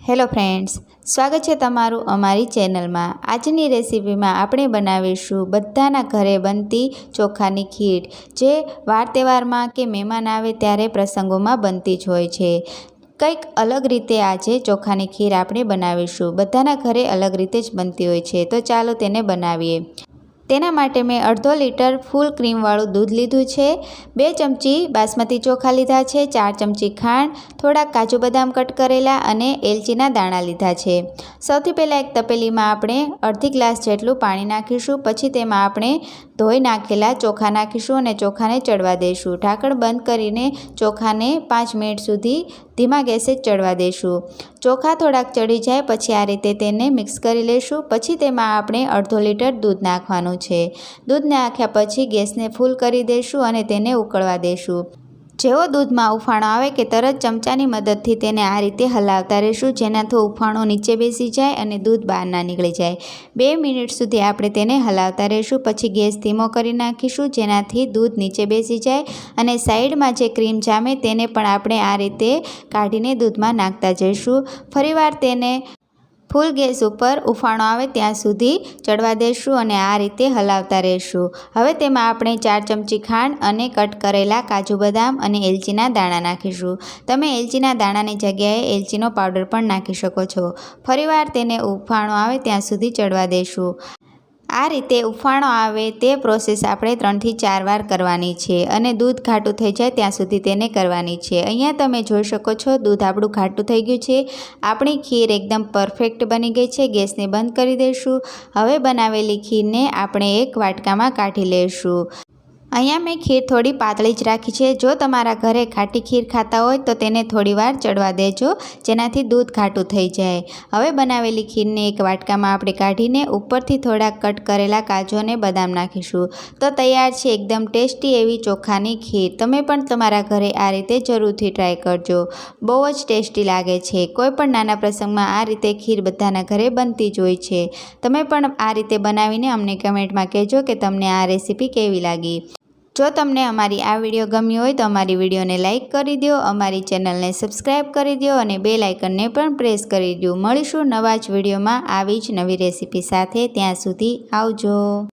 Hello friends, સ્વાગત છે તમારું અમારી ચેનલમાં। આજની રેસીપીમાં આપણે બનાવીશું બધાના ઘરે બનતી ચોખાની ખીર, જે વાર તહેવારમાં કે મહેમાન આવે ત્યારે પ્રસંગોમાં બનતી જ હોય છે। કંઈક અલગ રીતે આજે ચોખાની ખીર આપણે બનાવીશું। બધાના ઘરે અલગ રીતે જ બનતી હોય છે, તો ચાલો તેને બનાવીએ। તેના માટે મેં અડધો લીટર ફૂલ ક્રીમવાળું દૂધ લીધું છે, 2 ચમચી બાસમતી ચોખા લીધા છે, 4 ચમચી ખાંડ, થોડાક કાજુ બદામ કટ કરેલા અને એલચીના દાણા લીધા છે। સૌથી પહેલાં એક તપેલીમાં આપણે અડધી ગ્લાસ જેટલું પાણી નાખીશું। પછી તેમાં આપણે ધોઈ નાખેલા ચોખા નાખીશું અને ચોખાને ચડવા દઈશું। ઢાંકણ બંધ કરીને ચોખાને 5 મિનિટ સુધી ધીમા ગેસે ચડવા દઈશું। ચોખા થોડાક ચડી જાય પછી આ રીતે તેને મિક્સ કરી લઈશું। પછી તેમાં આપણે અડધો લીટર દૂધ નાખવાનું છે। દૂધ નાખ્યા પછી ગેસને ફૂલ કરી દઈશું અને તેને ઉકળવા દઈશું। જેવો દૂધમાં ઉફાણો આવે કે તરત ચમચાની મદદથી તેને આ રીતે હલાવતા રહીશું, જેનાથી ઉફાણો નીચે બેસી જાય અને દૂધ બહાર ના નીકળી જાય। 2 મિનિટ સુધી આપણે તેને હલાવતા રહીશું। પછી ગેસ ધીમો કરી નાખીશું, જેનાથી દૂધ નીચે બેસી જાય અને સાઈડમાં જે ક્રીમ જામે તેને પણ આપણે આ રીતે કાઢીને દૂધમાં નાખતા જઈશું। ફરીવાર તેને ફૂલ ગેસ ઉપર ઉફાણો આવે ત્યાં સુધી ચડવા દઈશું અને આ રીતે હલાવતા રહીશું। હવે તેમાં આપણે 4 ચમચી ખાંડ અને કટ કરેલા કાજુ બદામ અને એલચીના દાણા નાખીશું। તમે એલચીના દાણાની જગ્યાએ એલચીનો પાવડર પણ નાખી શકો છો। ફરીવાર તેને ઉફાણો આવે ત્યાં સુધી ચડવા દઈશું। આ રીતે ઉફાણો આવે તે પ્રોસેસ આપણે 3 થી 4 વાર કરવાની છે અને દૂધ ઘાટું થઈ જાય ત્યાં સુધી તેને કરવાની છે। અહીંયા તમે જોઈ શકો છો દૂધ આપણું ઘાટું થઈ ગયું છે। આપણી ખીર એકદમ પરફેક્ટ બની ગઈ છે। ગેસને બંધ કરી દઈશું। હવે બનાવેલી ખીરને આપણે એક વાટકામાં કાઢી લઈશું। અહીંયા મેં ખીર થોડી પાતળી જ રાખી છે। જો તમારા ઘરે ખાટી ખીર ખાતા હોય તો તેને થોડીવાર ચડવા દેજો, જેનાથી દૂધ ઘાટું થઈ જાય। હવે બનાવેલી ખીરને એક વાટકામાં આપણે કાઢીને ઉપરથી થોડાક કટ કરેલા કાજુ અને બદામ નાખીશું। તો તૈયાર છે એકદમ ટેસ્ટી એવી ચોખાની ખીર। તમે પણ તમારા ઘરે આ રીતે જરૂરથી ટ્રાય કરજો, બહુ જ ટેસ્ટી લાગે છે। કોઈ પણ નાના પ્રસંગમાં આ રીતે ખીર બધાના ઘરે બનતી જ હોય છે। તમે પણ આ રીતે બનાવીને અમને કમેન્ટમાં કહેજો કે તમને આ રેસીપી કેવી લાગી। જો તમને અમારી આ વિડીયો ગમી હોય તો અમારી વિડીયોને લાઇક કરી દો, અમારી ચેનલને સબસ્ક્રાઈબ કરી દો અને બેલ આઇકનને પણ પ્રેસ કરી દો। મળીશું નવા જ વિડીયોમાં આવી જ નવી રેસીપી સાથે। ત્યાં સુધી આવજો।